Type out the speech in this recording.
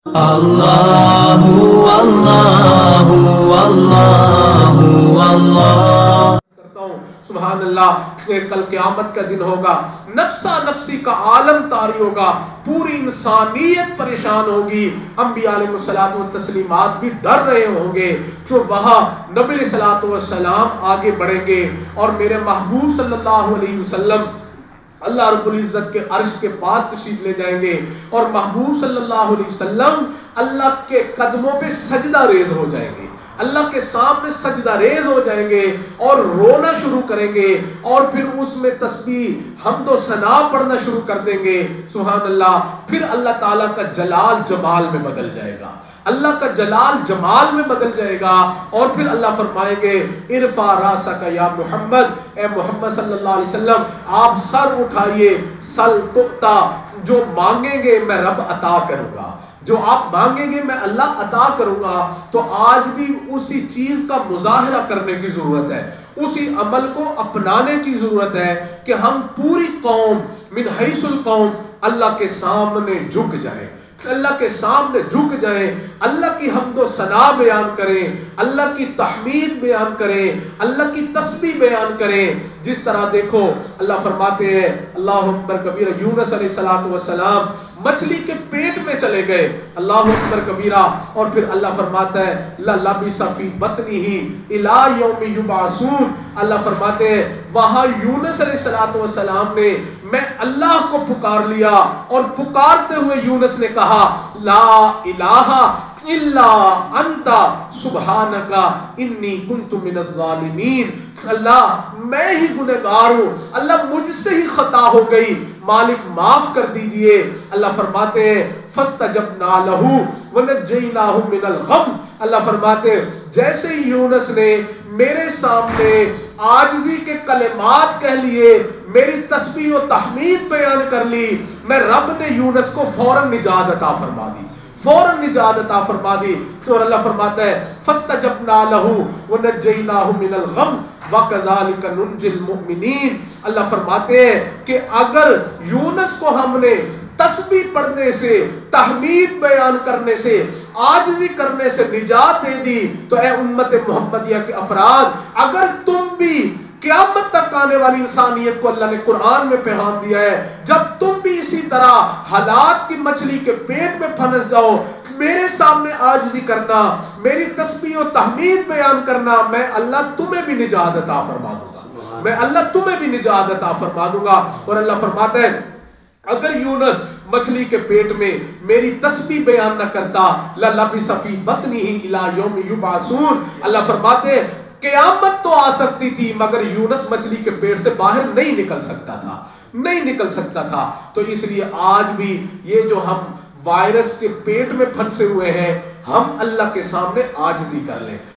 اللہ اللہ اللہ اللہ کرتا ہوں سبحان اللہ. کل قیامت کا دن ہوگا، نفسا نفسی کا عالم طاری ہوگا، پوری انسانیت پریشان ہوگی. انبیاء علیہ الصلوۃ والتسلیمات بھی ڈر رہے ہوں گے کہ وہاں نبی علیہ الصلوۃ والسلام آگے بڑھیں گے اور میرے محبوب صلی اللہ علیہ وسلم اللہ رب العزت کے عرش کے پاس تشریف لے جائیں گے اور محبوب صلی اللہ علیہ وسلم اللہ کے قدموں پہ سجدہ ریز ہو جائیں گے، اللہ کے سامنے سجدہ ریز ہو جائیں گے اور رونا شروع کریں گے اور پھر اس میں تسبیح حمد و ثنا پڑھنا شروع کر دیں گے. سبحان اللہ. پھر اللہ تعالیٰ کا جلال جمال میں بدل جائے گا، اللہ کا جلال جمال میں بدل جائے گا اور پھر اللہ فرمائیں گے ارفع راسک یا محمد، اے محمد صلی اللہ علیہ وسلم آپ سر اٹھائیے، سل تؤتا، جو مانگیں گے میں رب عطا کروں گا، جو آپ مانگیں گے میں اللہ عطا کروں گا. تو آج بھی اسی چیز کا مظاہرہ کرنے کی ضرورت ہے، اسی عمل کو اپنانے کی ضرورت ہے کہ ہم پوری قوم من حیث القوم اللہ کے سامنے جھک جائیں، اللہ کے سامنے جھک جائیں، اللہ کی حمد و ثنا بیان کریں، اللہ کی تحمید بیان کریں، اللہ کی تسبیح بیان کریں. جس طرح دیکھو اللہ فرماتے ہیں اللہ اکبر کبیرہ، یونس علیہ السلام مچھلی کے پیٹ میں چلے گئے، اللہ اکبر کبیرہ، اور پھر اللہ فرماتا ہے لَلَبِثَ فِي بَطْنِهِ إِلَى يَوْمِ يُبْعَثُونَ. اللہ فرماتے ہیں وہاں یونس علیہ السلام نے میں اللہ کو پکار لیا اور پکارتے ہوئے یونس نے کہا لا الہ الا انت سبحانک انی کنت من الظالمین. اللہ میں ہی گنہگار ہوں، اللہ مجھ سے ہی خطا ہو گئی، مالک معاف کر دیجئے. اللہ فرماتے ہیں فاستجبنا لہ ونجیناہ من الغم. اللہ فرماتے ہیں جیسے ہی یونس نے میرے سامنے عاجزی کے کلمات کہہ لیے، میری تسبیح و تحمید بیان کر لی، میں رب نے یونس کو فوراً نجات عطا فرما دی، فوراً نجات عطا فرما دی. اور اللہ فرماتا ہے فاستجبنا لہ ونجیناہ من الغم وکذالک ننجی المؤمنین. اللہ فرماتے ہیں کہ اگر یونس کو ہم نے تسبیح پڑھنے سے، تحمید بیان کرنے سے، عاجزی کرنے سے نجات دے دی، تو اے امت محمدیہ کے افراد، اگر تم بھی قیامت تک آنے والی انسانیت کو اللہ نے قرآن میں پیغام دیا ہے، جب تم بھی اسی طرح حالات کی مچھلی کے پیٹ میں پھنس جاؤ، میرے سامنے عاجزی کرنا، میری تسبیح و تحمید بیان کرنا، میں اللہ تمہیں بھی نجات عطا فرما دوں گا، میں اللہ تمہیں بھی نجات عطا فرما دوں گا. اور اللہ فرماتا ہے اگر یونس مچھلی کے پیٹ میں میری تسبیح بیان نہ کرتا لَلَبِثَ فِي بَطْنِهِ إِلَى يَوْمِ يُبْعَثُونَ. اللہ فرماتے ہیں قیامت تو آ سکتی تھی مگر یونس مچھلی کے پیٹ سے باہر نہیں نکل سکتا تھا، نہیں نکل سکتا تھا. تو اس لیے آج بھی یہ جو ہم وائرس کے پیٹ میں پھنسے ہوئے ہیں، ہم اللہ کے سامنے عاجزی کر لیں.